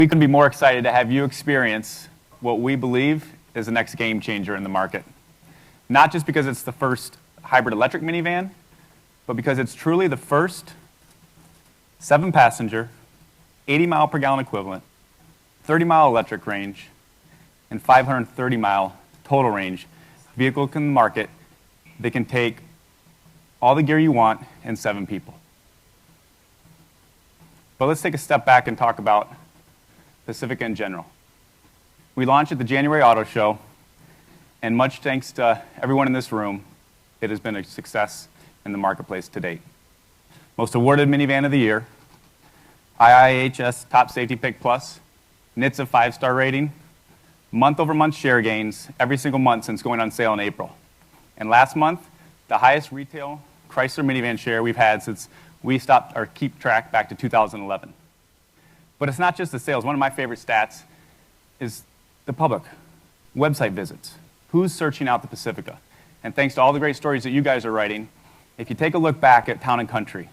We couldn't be more excited to have you experience what we believe is the next game changer in the market. Not just because it's the first hybrid electric minivan, but because it's truly the first 7-passenger, 80-mile-per-gallon equivalent, 30-mile electric range, and 530-mile total range vehicle in the market that can take all the gear you want and 7 people. But let's take a step back and talk about Pacifica in general. We launched at the January Auto Show, and much thanks to everyone in this room, it has been a success in the marketplace to date. Most awarded minivan of the year, IIHS Top Safety Pick Plus, NHTSA 5-star rating, month-over-month share gains every single month since going on sale in April. And last month, the highest retail Chrysler minivan share we've had since we stopped or keep track back to 2011. But it's not just the sales. One of my favorite stats is the public, website visits. Who's searching out the Pacifica? And thanks to all the great stories that you guys are writing, if you take a look back at Town & Country,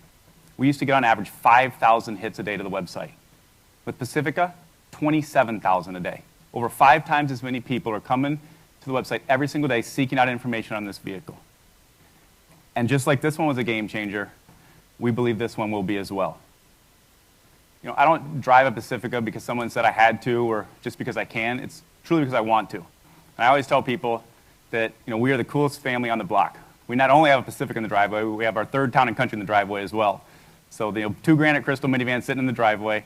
we used to get on average 5,000 hits a day to the website. With Pacifica, 27,000 a day. Over 5 times as many people are coming to the website every single day seeking out information on this vehicle. And just like this one was a game changer, we believe this one will be as well. You know, I don't drive a Pacifica because someone said I had to or just because I can. It's truly because I want to. And I always tell people that, you know, we are the coolest family on the block. We not only have a Pacifica in the driveway, we have our third Town & Country in the driveway as well. So the 2 granite crystal minivans sitting in the driveway,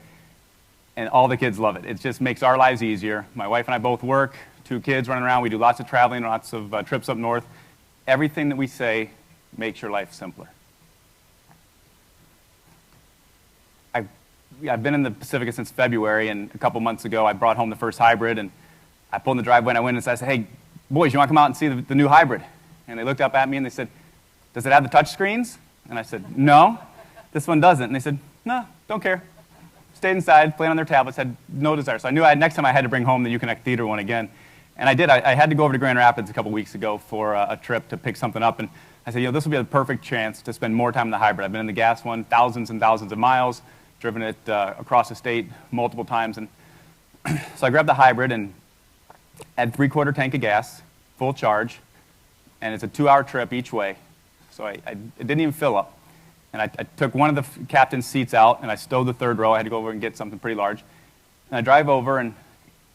and all the kids love it. It just makes our lives easier. My wife and I both work, 2 kids running around. We do lots of traveling, lots of trips up north. Everything that we say makes your life simpler. I've been in the Pacifica since February, and a couple months ago I brought home the first hybrid, and I pulled in the driveway and I went and I said, hey, boys, you want to come out and see the new hybrid? And they looked up at me and they said, does it have the touch screens? And I said, no, this one doesn't. And they said, no, don't care. Stayed inside, playing on their tablets, had no desire. So I knew next time I had to bring home the Uconnect Theater one again. And I did. I had to go over to Grand Rapids a couple weeks ago for a trip to pick something up. And I said, you know, this will be a perfect chance to spend more time in the hybrid. I've been in the gas one thousands and thousands of miles, driven it across the state multiple times. And so I grabbed the hybrid and had 3/4 tank of gas, full charge, and it's a 2-hour trip each way. So it didn't even fill up. And I took one of the captain's seats out, and I stowed the 3rd row. I had to go over and get something pretty large. And I drive over, and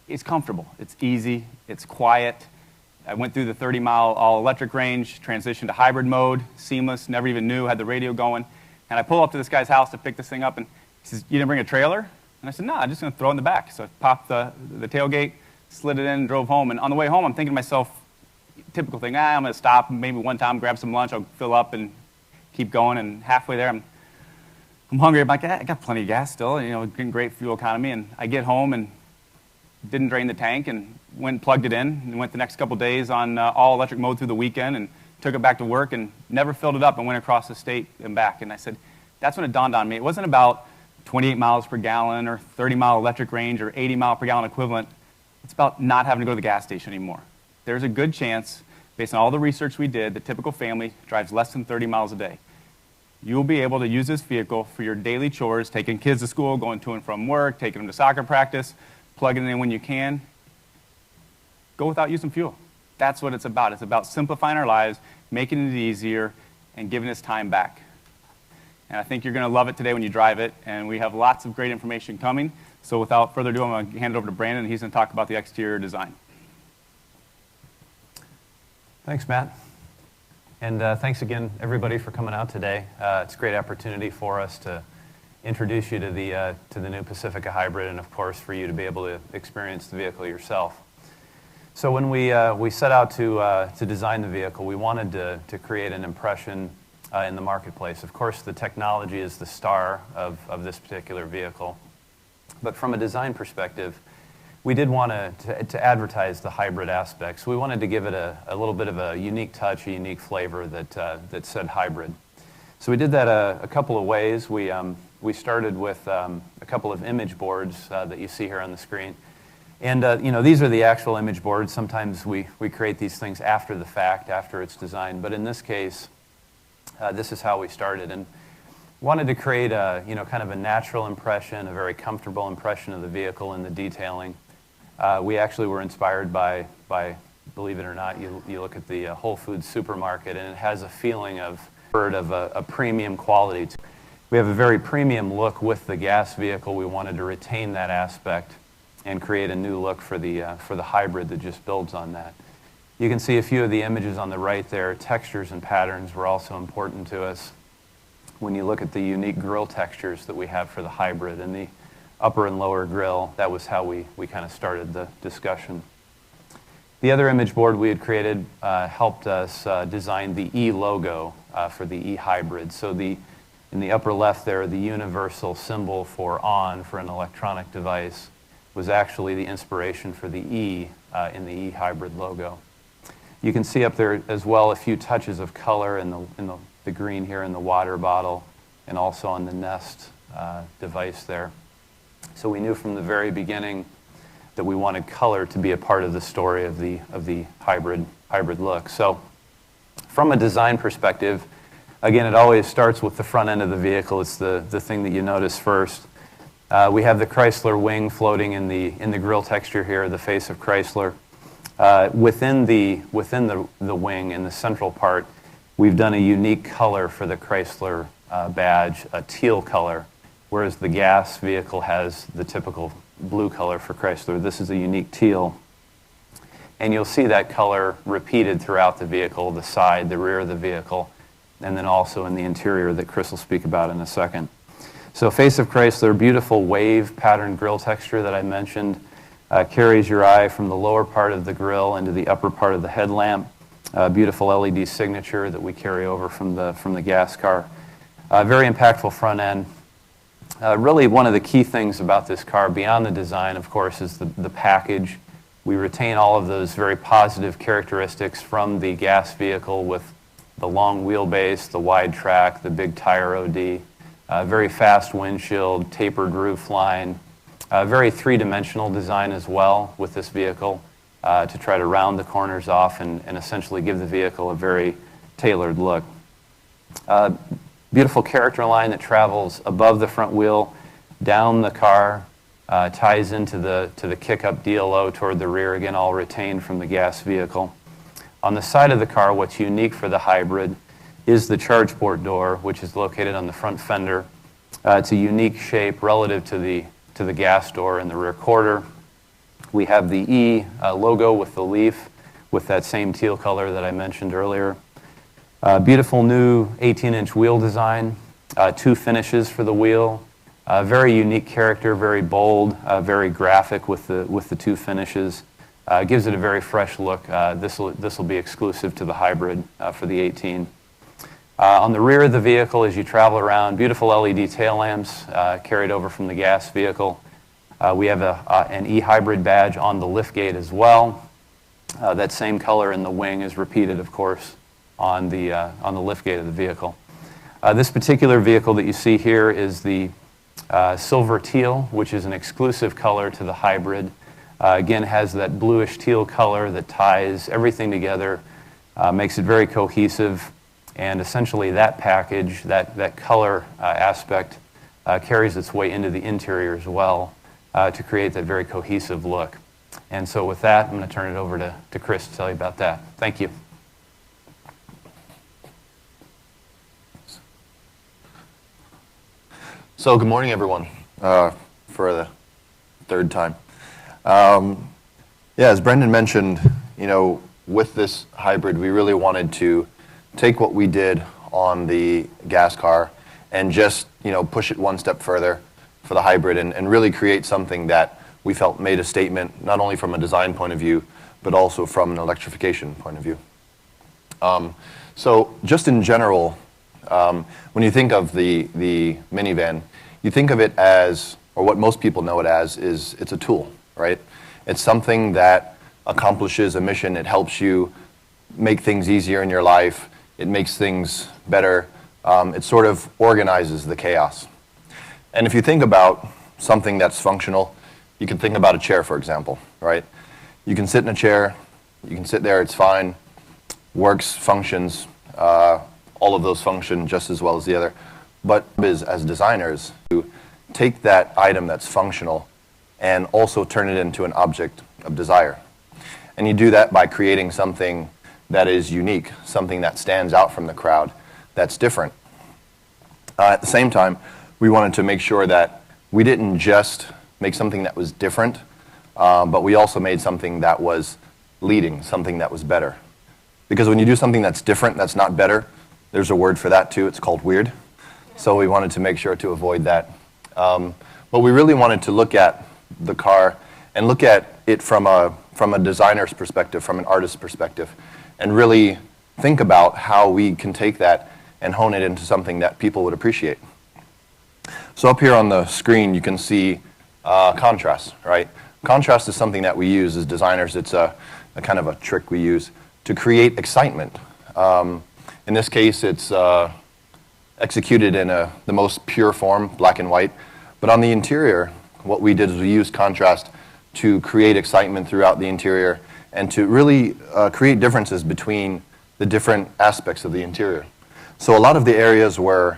it's comfortable. It's easy. It's quiet. I went through the 30-mile all-electric range, transitioned to hybrid mode, seamless, never even knew, had the radio going. And I pull up to this guy's house to pick this thing up, and he says, you didn't bring a trailer? And I said, no, I'm just going to throw it in the back. So I popped the tailgate, slid it in, and drove home. And on the way home, I'm thinking to myself, typical thing, I'm going to stop maybe one time, grab some lunch, I'll fill up and keep going. And halfway there, I'm hungry. I'm like, I got plenty of gas still, you know, getting great fuel economy. And I get home and didn't drain the tank and went and plugged it in and went the next couple days on all-electric mode through the weekend and took it back to work and never filled it up and went across the state and back. And I said, that's when it dawned on me. It wasn't about 28 miles per gallon or 30-mile electric range or 80-mile-per-gallon equivalent. It's about not having to go to the gas station anymore. There's a good chance, based on all the research we did, the typical family drives less than 30 miles a day. You'll be able to use this vehicle for your daily chores, taking kids to school, going to and from work, taking them to soccer practice, plugging it in when you can. Go without using fuel. That's what it's about. It's about simplifying our lives, making it easier, and giving us time back. And I think you're going to love it today when you drive it, and we have lots of great information coming. So without further ado, I'm going to hand it over to Brandon, and he's going to talk about the exterior design. Thanks, Matt. And thanks again, everybody, for coming out today. It's a great opportunity for us to introduce you to the new Pacifica Hybrid, and of course, for you to be able to experience the vehicle yourself. So when we set out to design the vehicle, we wanted to create an impression in the marketplace. Of course, the technology is the star of this particular vehicle. But from a design perspective, we did want to advertise the hybrid aspects. We wanted to give it a little bit of a unique touch, a unique flavor that said hybrid. So we did that a couple of ways. We started with a couple of image boards that you see here on the screen. And you know, these are the actual image boards. Sometimes we create these things after the fact, after it's designed. But in this case, this is how we started. And Wanted to create a, kind of a natural impression, a very comfortable impression of the vehicle and the detailing. We actually were inspired by, believe it or not, you look at the Whole Foods supermarket, and it has a feeling of a premium quality. We have a very premium look with the gas vehicle. We wanted to retain that aspect and create a new look for the hybrid that just builds on that. You can see a few of the images on the right there. Textures and patterns were also important to us. When you look at the unique grille textures that we have for the hybrid and the upper and lower grille, that was how we kind of started the discussion. The other image board we had created helped us design the E logo for the E hybrid. So in the upper left there, the universal symbol for on for an electronic device was actually the inspiration for the E in the E hybrid logo. You can see up there as well a few touches of color in the green here in the water bottle and also on the Nest device there. So we knew from the very beginning that we wanted color to be a part of the story of the hybrid look. So from a design perspective, again, it always starts with the front end of the vehicle. It's the thing that you notice first. We have the Chrysler wing floating in the grille texture here, the face of Chrysler. Within the wing, in the central part, we've done a unique color for the Chrysler badge, a teal color, whereas the gas vehicle has the typical blue color for Chrysler. This is a unique teal. And you'll see that color repeated throughout the vehicle, the side, the rear of the vehicle, and then also in the interior that Chris will speak about in a second. So face of Chrysler, beautiful wave pattern grille texture that I mentioned, carries your eye from the lower part of the grille into the upper part of the headlamp. Beautiful LED signature that we carry over from the gas car. Very impactful front end. Really one of the key things about this car, beyond the design, of course, is the package. We retain all of those very positive characteristics from the gas vehicle with the long wheelbase, the wide track, the big tire OD, very fast windshield, tapered roof line, very three-dimensional design as well with this vehicle to try to round the corners off and essentially give the vehicle a very tailored look. Beautiful character line that travels above the front wheel, down the car, ties into the kick-up DLO toward the rear, again all retained from the gas vehicle. On the side of the car, what's unique for the hybrid is the charge port door, which is located on the front fender. It's a unique shape relative to the gas door in the rear quarter. We have the E logo with the leaf with that same teal color that I mentioned earlier. Beautiful new 18-inch wheel design, two finishes for the wheel. Very unique character, very bold, very graphic with the two finishes. Gives it a very fresh look. This will be exclusive to the hybrid for the 18. On the rear of the vehicle, as you travel around, beautiful LED tail lamps carried over from the gas vehicle. We have an e-hybrid badge on the liftgate as well. That same color in the wing is repeated, of course, on the liftgate of the vehicle. This particular vehicle that you see here is the silver teal, which is an exclusive color to the hybrid. Again, has that bluish teal color that ties everything together, makes it very cohesive. And essentially that package, that color aspect, carries its way into the interior as well to create that very cohesive look. And so with that, I'm going to turn it over to Chris to tell you about that. Thank you. So good morning, everyone, for the third time. Yeah, as Brendan mentioned, with this hybrid, we really wanted to take what we did on the gas car and just, push it one step further for the hybrid and really create something that we felt made a statement, not only from a design point of view, but also from an electrification point of view. So just in general, when you think of the minivan, you think of it as, or what most people know it as, is it's a tool, right? It's something that accomplishes a mission. It helps you make things easier in your life. It makes things better. It sort of organizes the chaos. And if you think about something that's functional, you can think about a chair, for example, right? You can sit in a chair, you can sit there, it's fine, works, functions, all of those function just as well as the other. But is, as designers, to take that item that's functional and also turn it into an object of desire. And you do that by creating something that is unique, something that stands out from the crowd, that's different. At the same time, we wanted to make sure that we didn't just make something that was different, but we also made something that was leading, something that was better. Because when you do something that's different, that's not better, there's a word for that too, it's called weird. So we wanted to make sure to avoid that. But we really wanted to look at the car and look at it from a designer's perspective, from an artist's perspective, and really think about how we can take that and hone it into something that people would appreciate. So up here on the screen, you can see contrast, right? Contrast is something that we use as designers. It's a kind of a trick we use to create excitement. In this case, it's executed in the most pure form, black and white. But on the interior, what we did is we used contrast to create excitement throughout the interior and to really create differences between the different aspects of the interior. So a lot of the areas were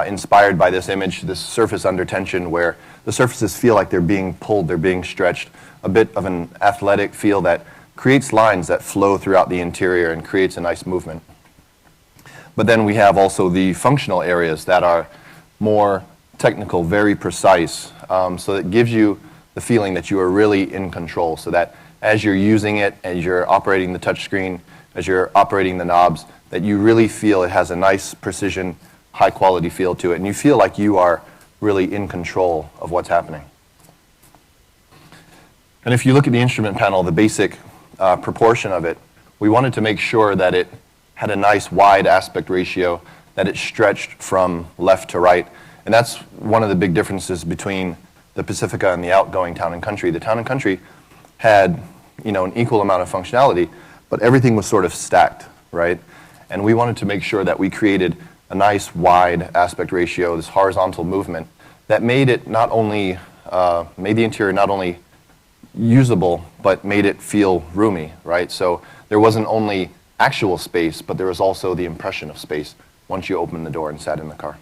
inspired by this image, this surface under tension, where the surfaces feel like they're being pulled, they're being stretched, a bit of an athletic feel that creates lines that flow throughout the interior and creates a nice movement. But then we have also the functional areas that are more technical, very precise, so it gives you the feeling that you are really in control, so that as you're using it, as you're operating the touchscreen, as you're operating the knobs, that you really feel it has a nice precision, high quality feel to it, and you feel like you are really in control of what's happening. And if you look at the instrument panel, the basic proportion of it, we wanted to make sure that it had a nice wide aspect ratio, that it stretched from left to right. And that's one of the big differences between the Pacifica and the outgoing Town and Country. The Town and Country had, an equal amount of functionality, but everything was sort of stacked, right? And we wanted to make sure that we created a nice wide aspect ratio, this horizontal movement, that made it not only, made the interior not only usable, but made it feel roomy, right? So there wasn't only actual space, but there was also the impression of space once you opened the door and sat in the car.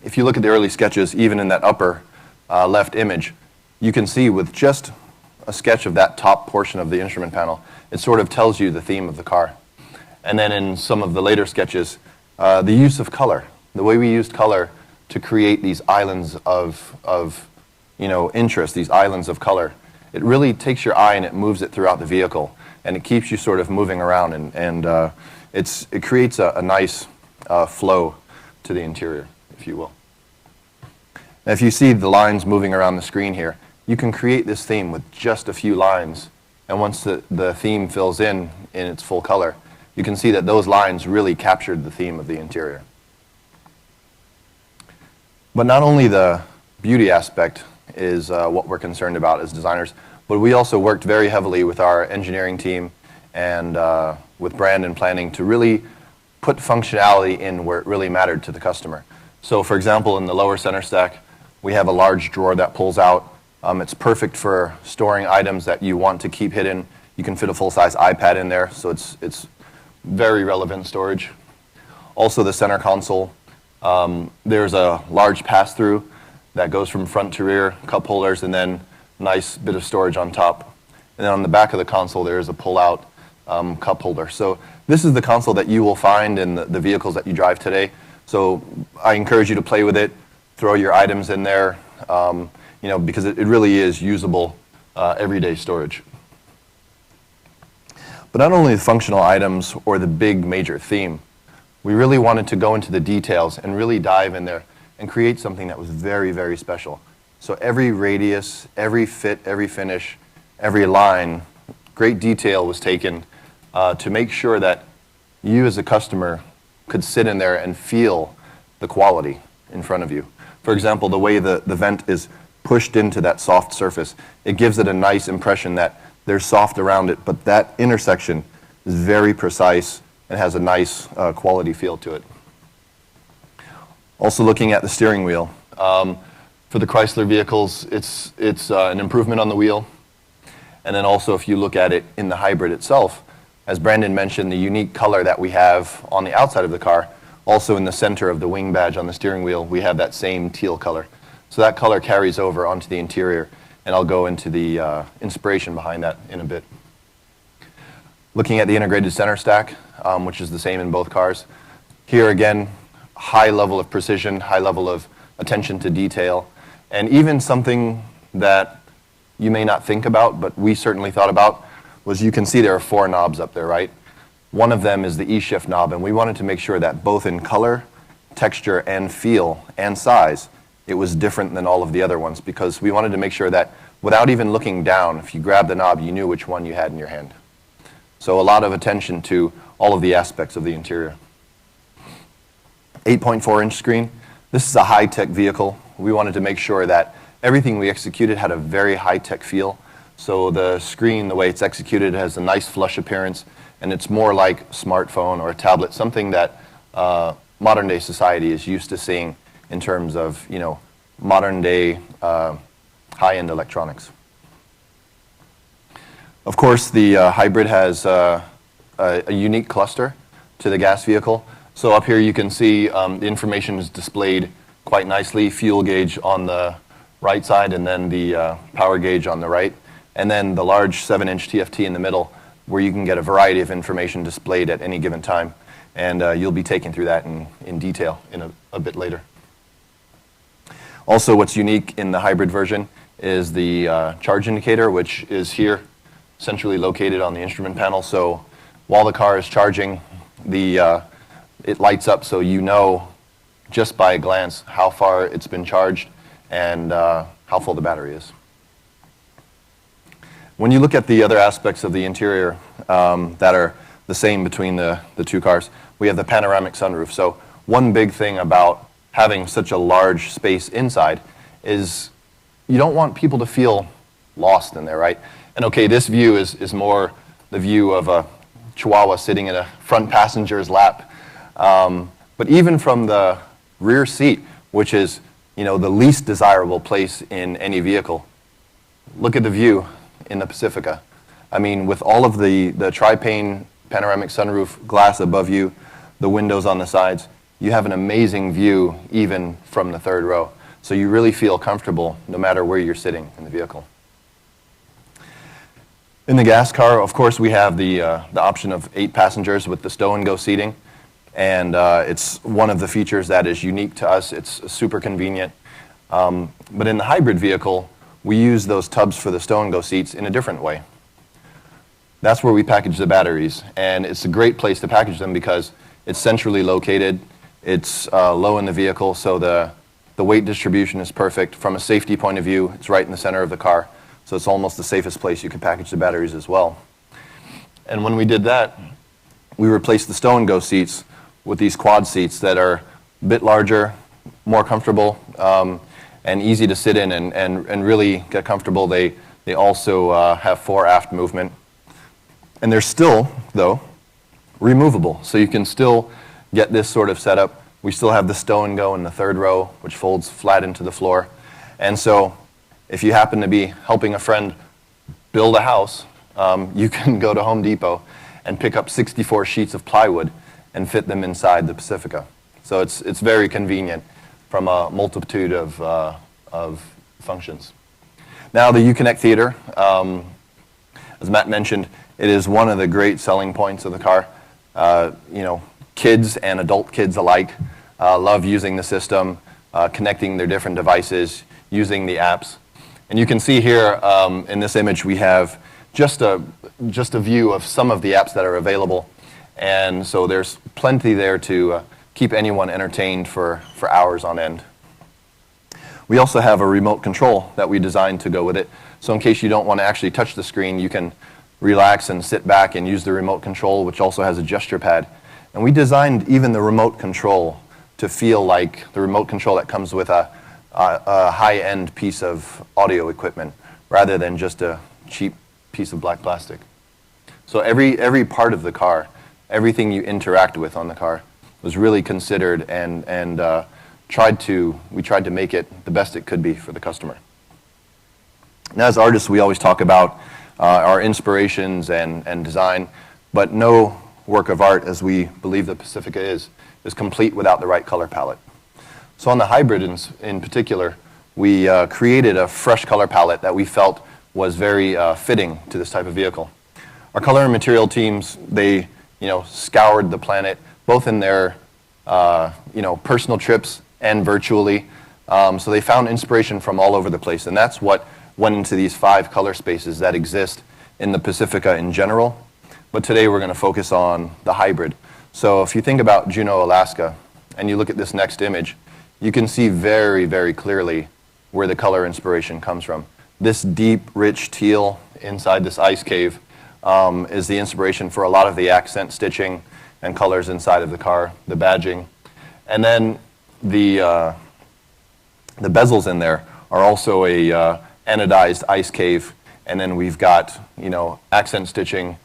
If you look at the early sketches, even in that upper left image, you can see with just a sketch of that top portion of the instrument panel, it sort of tells you the theme of the car. And then in some of the later sketches, the use of color, the way we used color to create these islands of interest, these islands of color, it really takes your eye and it moves it throughout the vehicle, and it keeps you sort of moving around, and it creates a nice flow to the interior, if you will. Now, if you see the lines moving around the screen here, you can create this theme with just a few lines, and once the theme fills in its full color, you can see that those lines really captured the theme of the interior. But not only the beauty aspect is what we're concerned about as designers, but we also worked very heavily with our engineering team and with brand and planning to really put functionality in where it really mattered to the customer. So for example, in the lower center stack, we have a large drawer that pulls out. It's perfect for storing items that you want to keep hidden. You can fit a full-size iPad in there, so it's very relevant storage. Also the center console, there's a large pass-through that goes from front to rear, cup holders, and then nice bit of storage on top. And then on the back of the console, there is a pull-out cup holder. So this is the console that you will find in the vehicles that you drive today. So I encourage you to play with it, throw your items in there, because it really is usable everyday storage. But not only the functional items or the big major theme, we really wanted to go into the details and really dive in there and create something that was very, very special. So every radius, every fit, every finish, every line, great detail was taken to make sure that you as a customer could sit in there and feel the quality in front of you. For example, the way the vent is pushed into that soft surface, it gives it a nice impression that there's soft around it, but that intersection is very precise and has a nice quality feel to it. Also looking at the steering wheel. For the Chrysler vehicles, it's an improvement on the wheel. And then also if you look at it in the hybrid itself, as Brandon mentioned, the unique color that we have on the outside of the car Also in the center of the wing badge on the steering wheel, we have that same teal color. So that color carries over onto the interior, and I'll go into the inspiration behind that in a bit. Looking at the integrated center stack, which is the same in both cars. Here again, high level of precision, high level of attention to detail, and even something that you may not think about, but we certainly thought about, was you can see there are 4 knobs up there, right? One of them is the E-shift knob, and we wanted to make sure that both in color, texture, and feel, and size, it was different than all of the other ones, because we wanted to make sure that without even looking down, if you grabbed the knob, you knew which one you had in your hand. So a lot of attention to all of the aspects of the interior. 8.4-inch screen. This is a high-tech vehicle. We wanted to make sure that everything we executed had a very high-tech feel. So the screen, the way it's executed, has a nice flush appearance, and it's more like a smartphone or a tablet, something that modern-day society is used to seeing in terms of, modern-day high-end electronics. Of course, the hybrid has a unique cluster to the gas vehicle. So up here you can see the information is displayed quite nicely. Fuel gauge on the right side, and then the power gauge on the right. And then the large 7-inch TFT in the middle, where you can get a variety of information displayed at any given time. And you'll be taken through that in detail in a bit later. Also, what's unique in the hybrid version is the charge indicator, which is here, centrally located on the instrument panel. So while the car is charging, it lights up so you know just by a glance how far it's been charged and how full the battery is. When you look at the other aspects of the interior that are the same between the 2 cars, we have the panoramic sunroof. So one big thing about having such a large space inside is you don't want people to feel lost in there, right? And okay, this view is more the view of a Chihuahua sitting in a front passenger's lap. But even from the rear seat, which is the least desirable place in any vehicle, look at the view in the Pacifica. I mean, with all of the tri-pane panoramic sunroof glass above you, the windows on the sides, you have an amazing view even from the 3rd row. So you really feel comfortable no matter where you're sitting in the vehicle. In the gas car, of course, we have the option of 8 passengers with the stow-and-go seating. And it's one of the features that is unique to us. It's super convenient. But in the hybrid vehicle, we use those tubs for the stow-and-go seats in a different way. That's where we package the batteries. And it's a great place to package them because it's centrally located. It's low in the vehicle, so the weight distribution is perfect. From a safety point of view, it's right in the center of the car. So it's almost the safest place you can package the batteries as well. And when we did that, we replaced the stow-and-go seats with these quad seats that are a bit larger, more comfortable, and easy to sit in and really get comfortable. They also have 4 aft movement. And they're still, though, removable. So you can still get this sort of setup. We still have the stow-and-go in the 3rd row, which folds flat into the floor. And so if you happen to be helping a friend build a house, you can go to Home Depot and pick up 64 sheets of plywood and fit them inside the Pacifica. So it's very convenient from a multitude of functions. Now the Uconnect Theater, as Matt mentioned, it is one of the great selling points of the car. Kids and adult kids alike love using the system, connecting their different devices, using the apps. And you can see here in this image we have just a view of some of the apps that are available. And so there's plenty there to keep anyone entertained for hours on end. We also have a remote control that we designed to go with it. So in case you don't want to actually touch the screen, you can relax and sit back and use the remote control, which also has a gesture pad. And we designed even the remote control to feel like the remote control that comes with a high-end piece of audio equipment rather than just a cheap piece of black plastic. So every part of the car, everything you interact with on the car was really considered and we tried to make it the best it could be for the customer. Now, as artists, we always talk about our inspirations and design, but know work of art, as we believe the Pacifica is complete without the right color palette. So on the hybrid in particular, we created a fresh color palette that we felt was very fitting to this type of vehicle. Our color and material teams, they scoured the planet, both in their personal trips and virtually. So they found inspiration from all over the place, and that's what went into these 5 color spaces that exist in the Pacifica in general. But today we're going to focus on the hybrid. So if you think about Juneau, Alaska, and you look at this next image, you can see very, very clearly where the color inspiration comes from. This deep, rich teal inside this ice cave is the inspiration for a lot of the accent stitching and colors inside of the car, the badging. And then the bezels in there are also a anodized ice cave, and then we've got accent stitching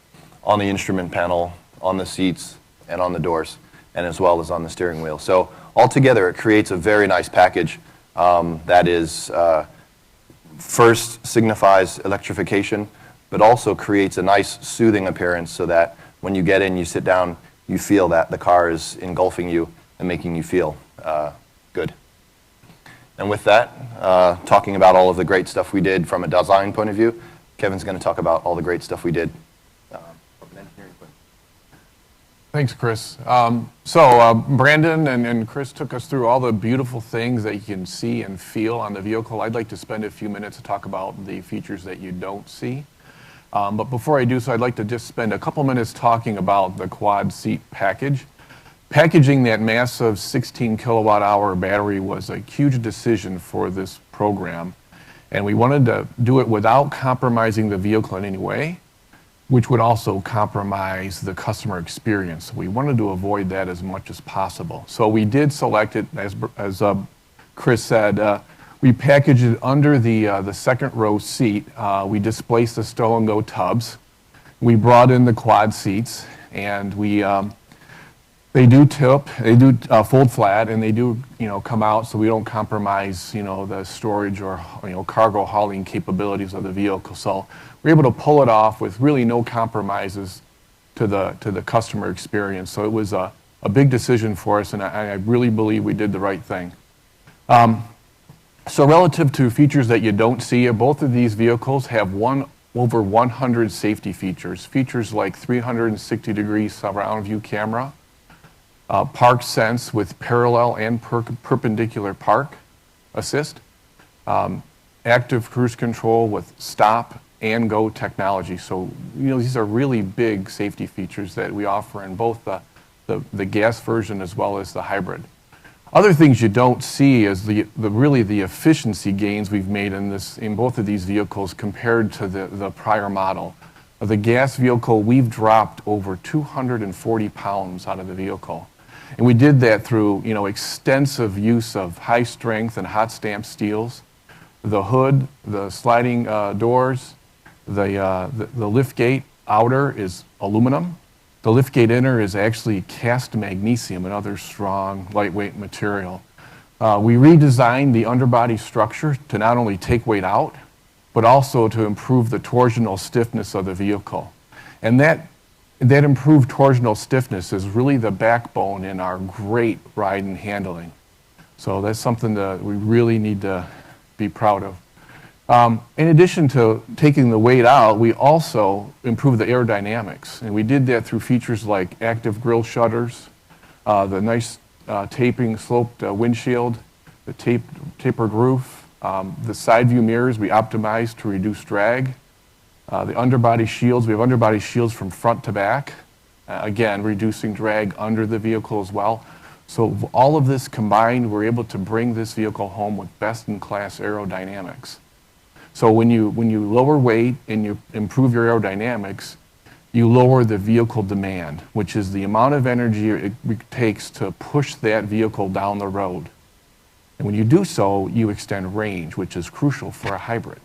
on the instrument panel, on the seats, and on the doors, and as well as on the steering wheel. So altogether, it creates a very nice package that is first signifies electrification, but also creates a nice soothing appearance so that when you get in, you sit down, you feel that the car is engulfing you and making you feel good. And with that, talking about all of the great stuff we did from a design point of view, Kevin's going to talk about all the great stuff we did from an engineering point of view. Thanks, Chris. Brandon and Chris took us through all the beautiful things that you can see and feel on the vehicle. I'd like to spend a few minutes to talk about the features that you don't see. But before I do so, I'd like to just spend a couple minutes talking about the quad seat package. Packaging that massive 16 kilowatt hour battery was a huge decision for this program, and we wanted to do it without compromising the vehicle in any way, which would also compromise the customer experience. We wanted to avoid that as much as possible. So we did select it, as Chris said, we packaged it under the second row seat. We displaced the stow and go tubs. We brought in the quad seats, and they do tip, they do fold flat, and they do come out, so we don't compromise the storage or cargo hauling capabilities of the vehicle. So we're able to pull it off with really no compromises to the customer experience. So it was a big decision for us, and I really believe we did the right thing. So relative to features that you don't see, both of these vehicles have over 100 safety features. Features like 360-degree surround view camera, park sense with parallel and perpendicular park assist, active cruise control with stop and go technology. So these are really big safety features that we offer in both the gas version as well as the hybrid. Other things you don't see is really the efficiency gains we've made in both of these vehicles compared to the prior model. The gas vehicle, we've dropped over 240 pounds out of the vehicle. And we did that through extensive use of high strength and hot stamped steels. The hood, the sliding doors, the lift gate outer is aluminum. The liftgate inner is actually cast magnesium, another strong, lightweight material. We redesigned the underbody structure to not only take weight out, but also to improve the torsional stiffness of the vehicle. And that improved torsional stiffness is really the backbone in our great ride and handling. So that's something that we really need to be proud of. In addition to taking the weight out, we also improved the aerodynamics. And we did that through features like active grille shutters, the nice taping sloped windshield, the tapered roof, the side view mirrors we optimized to reduce drag, the underbody shields. We have underbody shields from front to back, again, reducing drag under the vehicle as well. So all of this combined, we're able to bring this vehicle home with best-in-class aerodynamics. So when you lower weight and you improve your aerodynamics, you lower the vehicle demand, which is the amount of energy it takes to push that vehicle down the road. And when you do so, you extend range, which is crucial for a hybrid.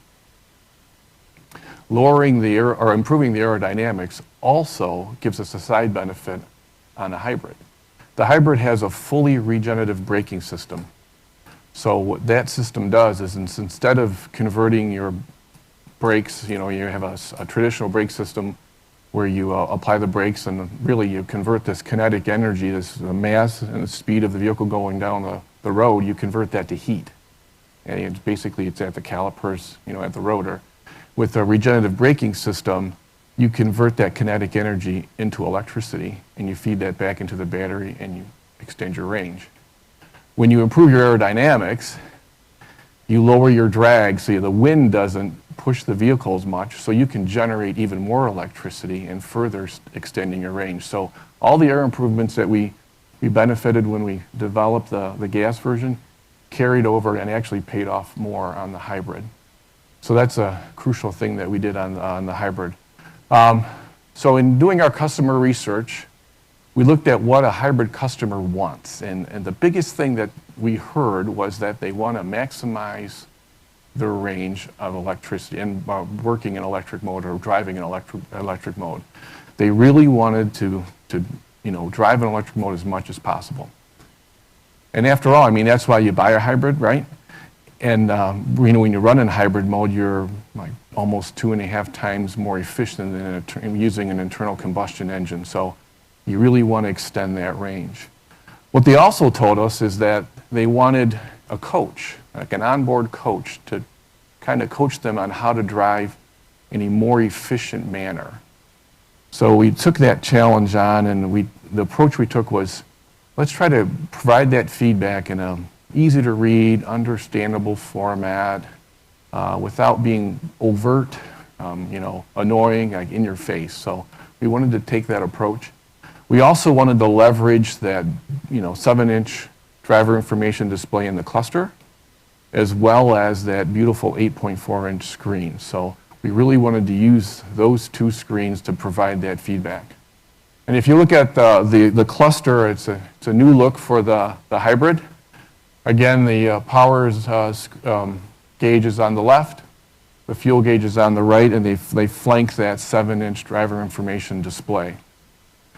Improving the aerodynamics also gives us a side benefit on a hybrid. The hybrid has a fully regenerative braking system. So what that system does is instead of converting your brakes, you have a traditional brake system where you apply the brakes and really you convert this kinetic energy, this the mass and the speed of the vehicle going down the road, you convert that to heat. And it's at the calipers, at the rotor. With a regenerative braking system, you convert that kinetic energy into electricity and you feed that back into the battery and you extend your range. When you improve your aerodynamics, you lower your drag so the wind doesn't push the vehicle as much, so you can generate even more electricity and further extending your range. So all the air improvements that we benefited when we developed the gas version carried over and actually paid off more on the hybrid. So that's a crucial thing that we did on the hybrid. So in doing our customer research, we looked at what a hybrid customer wants. And the biggest thing that we heard was that they want to maximize their range of electricity and working in electric mode or driving in electric mode. They really wanted to drive in electric mode as much as possible. And after all, that's why you buy a hybrid, right? And when you run in hybrid mode, you're like almost 2.5 times more efficient than using an internal combustion engine. So you really want to extend that range. What they also told us is that they wanted a coach, like an onboard coach, to kind of coach them on how to drive in a more efficient manner. So we took that challenge on, and the approach we took was, let's try to provide that feedback in an easy to read, understandable format, without being overt, annoying, like in your face. So we wanted to take that approach. We also wanted to leverage that, 7-inch driver information display in the cluster, as well as that beautiful 8.4-inch screen. So we really wanted to use those two screens to provide that feedback. And if you look at the cluster, it's a new look for the hybrid. Again, the power gauge is on the left, the fuel gauge is on the right, and they flank that 7-inch driver information display.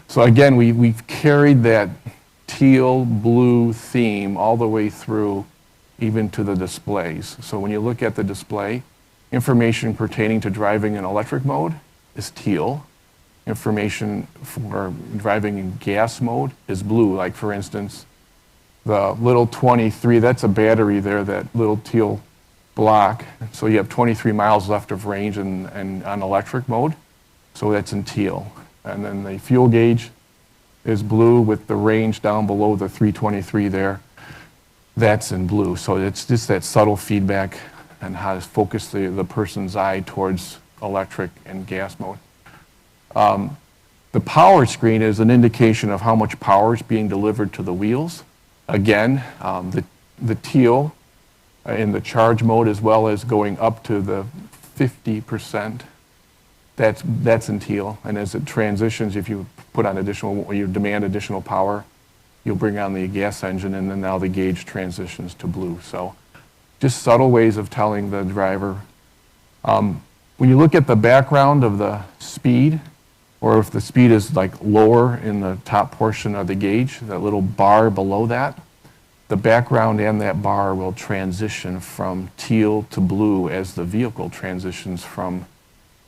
So again, we've carried that teal blue theme all the way through, even to the displays. So when you look at the display, information pertaining to driving in electric mode is teal. Information for driving in gas mode is blue. Like for instance, the little 23, that's a battery there, that little teal block. So you have 23 miles left of range and on electric mode. So that's in teal. And then the fuel gauge is blue with the range down below the 323 there. That's in blue. So it's just that subtle feedback and how to focus the person's eye towards electric and gas mode. The power screen is an indication of how much power is being delivered to the wheels. Again, the teal in the charge mode, as well as going up to the 50%, that's in teal. And as it transitions, if you you demand additional power, you'll bring on the gas engine, and then now the gauge transitions to blue. So just subtle ways of telling the driver. When you look at the background of the speed, or if the speed is like lower in the top portion of the gauge, that little bar below that, the background and that bar will transition from teal to blue as the vehicle transitions from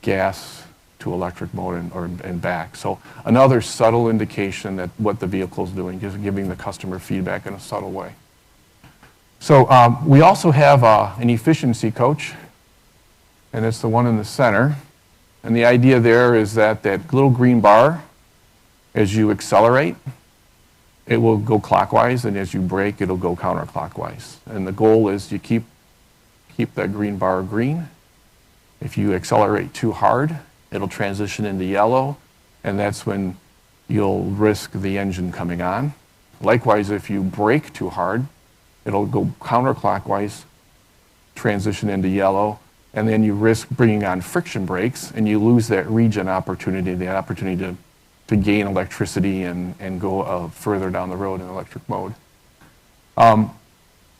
gas to electric mode and back. So another subtle indication that what the vehicle is doing, just giving the customer feedback in a subtle way. So we also have an efficiency coach, and it's the one in the center. And the idea there is that little green bar, as you accelerate, it will go clockwise, and as you brake, it'll go counterclockwise. And the goal is you keep that green bar green. If you accelerate too hard, it'll transition into yellow, and that's when you'll risk the engine coming on. Likewise, if you brake too hard, it'll go counterclockwise, transition into yellow, and then you risk bringing on friction brakes, and you lose that regen opportunity, the opportunity to gain electricity and go further down the road in electric mode.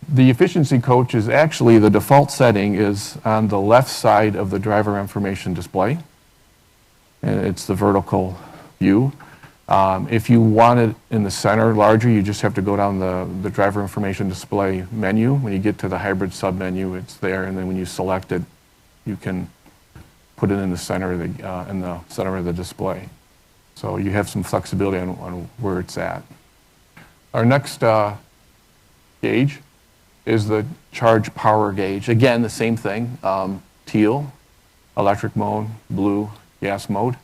The efficiency coach is actually, the default setting is on the left side of the driver information display. And it's the vertical view. If you want it in the center larger, you just have to go down the driver information display menu. When you get to the hybrid submenu, it's there, and then when you select it, you can put it in the center of the display. So you have some flexibility on where it's at. Our next gauge is the charge power gauge. Again, the same thing, teal, electric mode, blue, gas mode.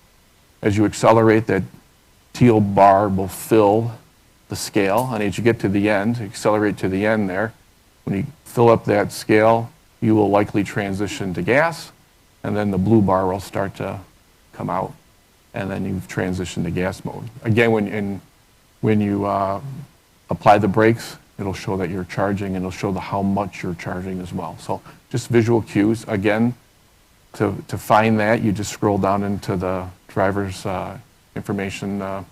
As you accelerate, that teal bar will fill the scale, and as you get to the end, accelerate to the end there, when you fill up that scale, you will likely transition to gas, and then the blue bar will start to come out, and then you've transitioned to gas mode. Again, when you apply the brakes, it'll show that you're charging, and it'll show how much you're charging as well. So just visual cues. Again, to find that, you just scroll down into the driver's information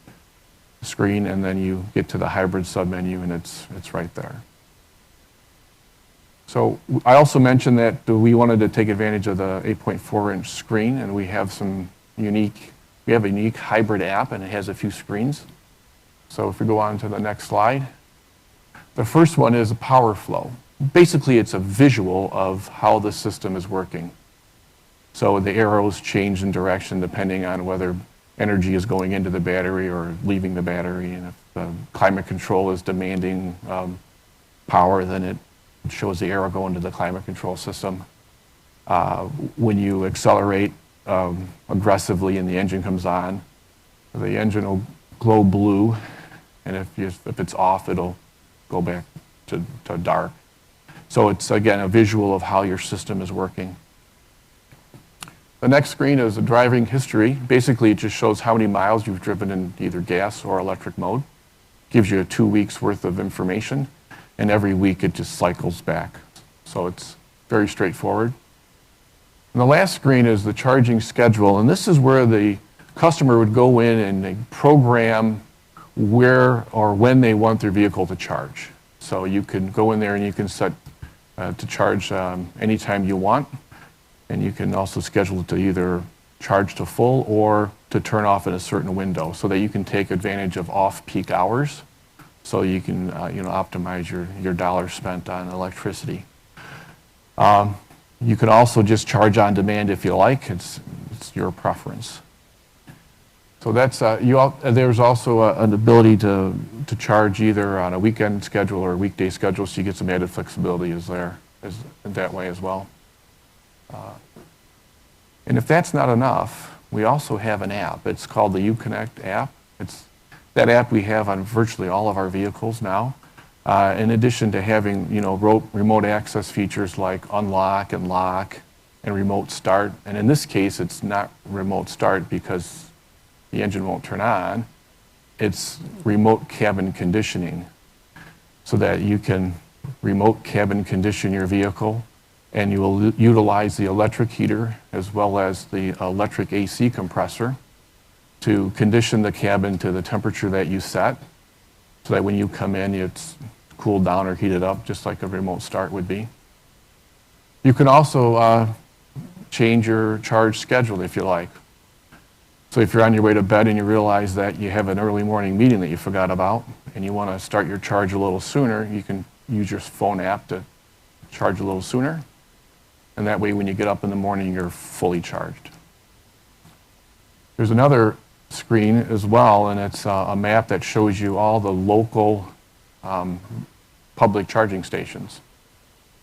screen, and then you get to the hybrid submenu, and it's right there. So I also mentioned that we wanted to take advantage of the 8.4-inch screen, and we have a unique hybrid app, and it has a few screens. So if we go on to the next slide, the first one is a power flow. Basically, it's a visual of how the system is working. So the arrows change in direction depending on whether energy is going into the battery or leaving the battery, and if the climate control is demanding power, then it shows the arrow going to the climate control system. When you accelerate aggressively and the engine comes on, the engine will glow blue, and if it's off, it'll go back to dark. So it's, again, a visual of how your system is working. The next screen is a driving history. Basically, it just shows how many miles you've driven in either gas or electric mode. Gives you 2 weeks worth of information, and every week it just cycles back. So it's very straightforward. And the last screen is the charging schedule, and this is where the customer would go in and they program where or when they want their vehicle to charge. So you can go in there and you can set to charge anytime you want. And you can also schedule it to either charge to full or to turn off in a certain window so that you can take advantage of off-peak hours so you can optimize your dollars spent on electricity. You can also just charge on demand if you like. It's your preference. So that's there's also an ability to charge either on a weekend schedule or a weekday schedule, so you get some added flexibility that way as well. And if that's not enough, we also have an app. It's called the Uconnect app. That app we have on virtually all of our vehicles now. In addition to having remote access features like unlock and lock and remote start. And in this case, it's not remote start because the engine won't turn on. It's remote cabin conditioning, so that you can remote cabin condition your vehicle, and you will utilize the electric heater as well as the electric AC compressor to condition the cabin to the temperature that you set, so that when you come in, it's cooled down or heated up just like a remote start would be. You can also change your charge schedule if you like. So if you're on your way to bed and you realize that you have an early morning meeting that you forgot about and you want to start your charge a little sooner, you can use your phone app to charge a little sooner. And that way when you get up in the morning, you're fully charged. There's another screen as well, and it's a map that shows you all the local public charging stations.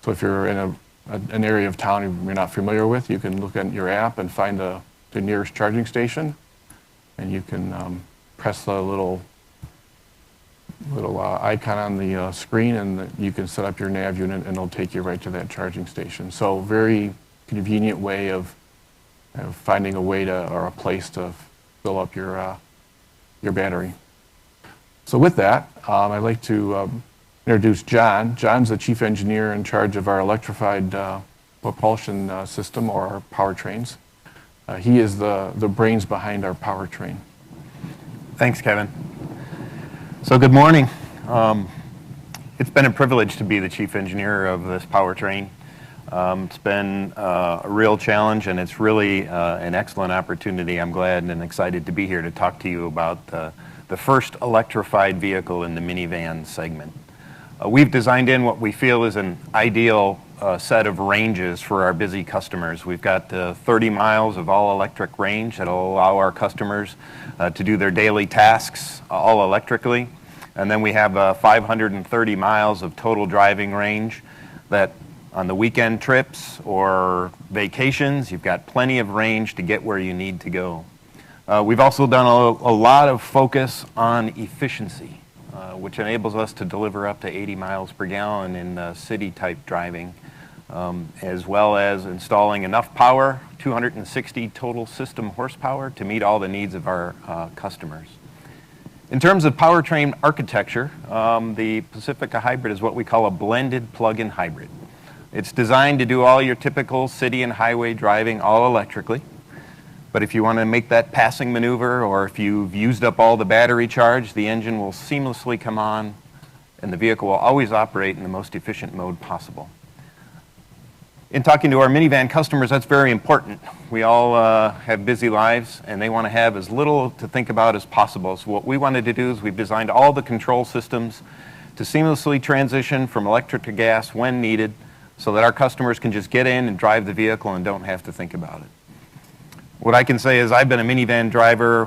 So if you're in an area of town you're not familiar with, you can look at your app and find the nearest charging station, and you can press the little icon on the screen, and you can set up your nav unit, and it'll take you right to that charging station. So very convenient way of finding a way or a place to fill up your battery. So with that, I'd like to introduce John. John's the chief engineer in charge of our electrified propulsion system, or our powertrains. He is the brains behind our powertrain. Thanks, Kevin. So good morning. It's been a privilege to be the chief engineer of this powertrain. It's been a real challenge, and it's really an excellent opportunity. I'm glad and excited to be here to talk to you about the first electrified vehicle in the minivan segment. We've designed in what we feel is an ideal set of ranges for our busy customers. We've got 30 miles of all-electric range that will allow our customers to do their daily tasks all electrically. And then we have 530 miles of total driving range that on the weekend trips or vacations, you've got plenty of range to get where you need to go. We've also done a lot of focus on efficiency, which enables us to deliver up to 80 miles per gallon in city-type driving, as well as installing enough power, 260 total system horsepower, to meet all the needs of our customers. In terms of powertrain architecture, the Pacifica Hybrid is what we call a blended plug-in hybrid. It's designed to do all your typical city and highway driving all electrically. But if you want to make that passing maneuver, or if you've used up all the battery charge, the engine will seamlessly come on and the vehicle will always operate in the most efficient mode possible. In talking to our minivan customers, that's very important. We all have busy lives and they want to have as little to think about as possible. So what we wanted to do is we've designed all the control systems to seamlessly transition from electric to gas when needed, so that our customers can just get in and drive the vehicle and don't have to think about it. What I can say is I've been a minivan driver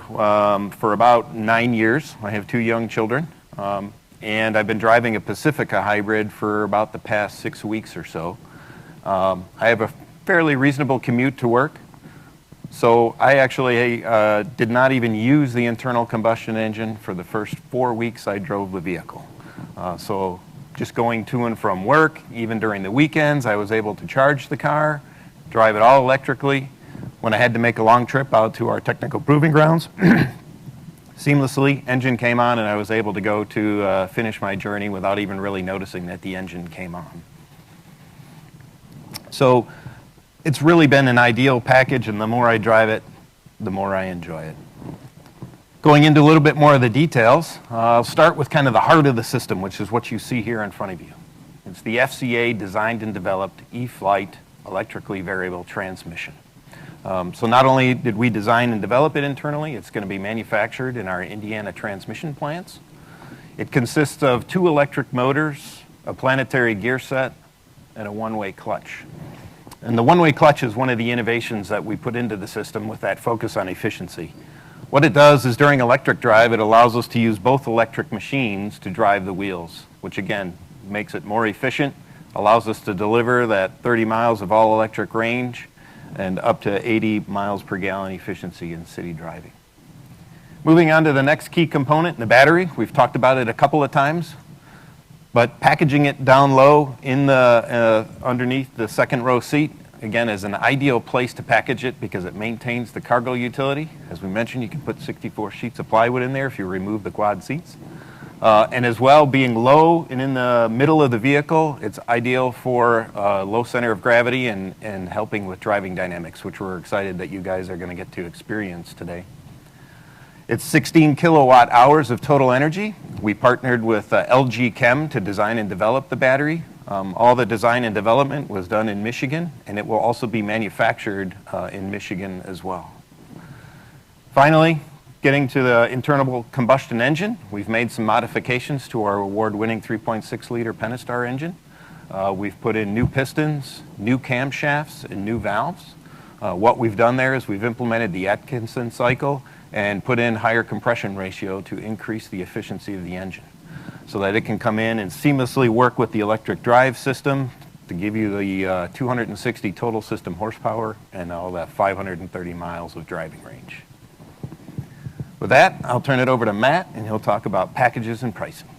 for about 9 years. I have 2 young children, and I've been driving a Pacifica Hybrid for about the past 6 weeks or so. I have a fairly reasonable commute to work, so I actually did not even use the internal combustion engine for the first 4 weeks I drove the vehicle. So just going to and from work, even during the weekends, I was able to charge the car, drive it all electrically. When I had to make a long trip out to our technical proving grounds, seamlessly, engine came on and I was able to go to finish my journey without even really noticing that the engine came on. So it's really been an ideal package, and the more I drive it, the more I enjoy it. Going into a little bit more of the details, I'll start with kind of the heart of the system, which is what you see here in front of you. It's the FCA designed and developed E-Flight electrically variable transmission. So not only did we design and develop it internally, it's going to be manufactured in our Indiana transmission plants. It consists of 2 electric motors, a planetary gear set, and a one-way clutch. And the one-way clutch is one of the innovations that we put into the system with that focus on efficiency. What it does is during electric drive, it allows us to use both electric machines to drive the wheels, which again makes it more efficient, allows us to deliver that 30 miles of all electric range and up to 80 miles per gallon efficiency in city driving. Moving on to the next key component, the battery. We've talked about it a couple of times, but packaging it down low in the underneath the second row seat, again, is an ideal place to package it because it maintains the cargo utility. As we mentioned, you can put 64 sheets of plywood in there if you remove the quad seats. And as well, being low and in the middle of the vehicle, it's ideal for low center of gravity and helping with driving dynamics, which we're excited that you guys are going to get to experience today. It's 16 kilowatt hours of total energy. We partnered with LG Chem to design and develop the battery. All the design and development was done in Michigan, and it will also be manufactured in Michigan as well. Finally, getting to the internal combustion engine, we've made some modifications to our award-winning 3.6-liter Pentastar engine. We've put in new pistons, new camshafts, and new valves. What we've done there is we've implemented the Atkinson cycle and put in higher compression ratio to increase the efficiency of the engine, so that it can come in and seamlessly work with the electric drive system to give you the 260 total system horsepower and all that 530 miles of driving range. With that, I'll turn it over to Matt, and he'll talk about packages and pricing.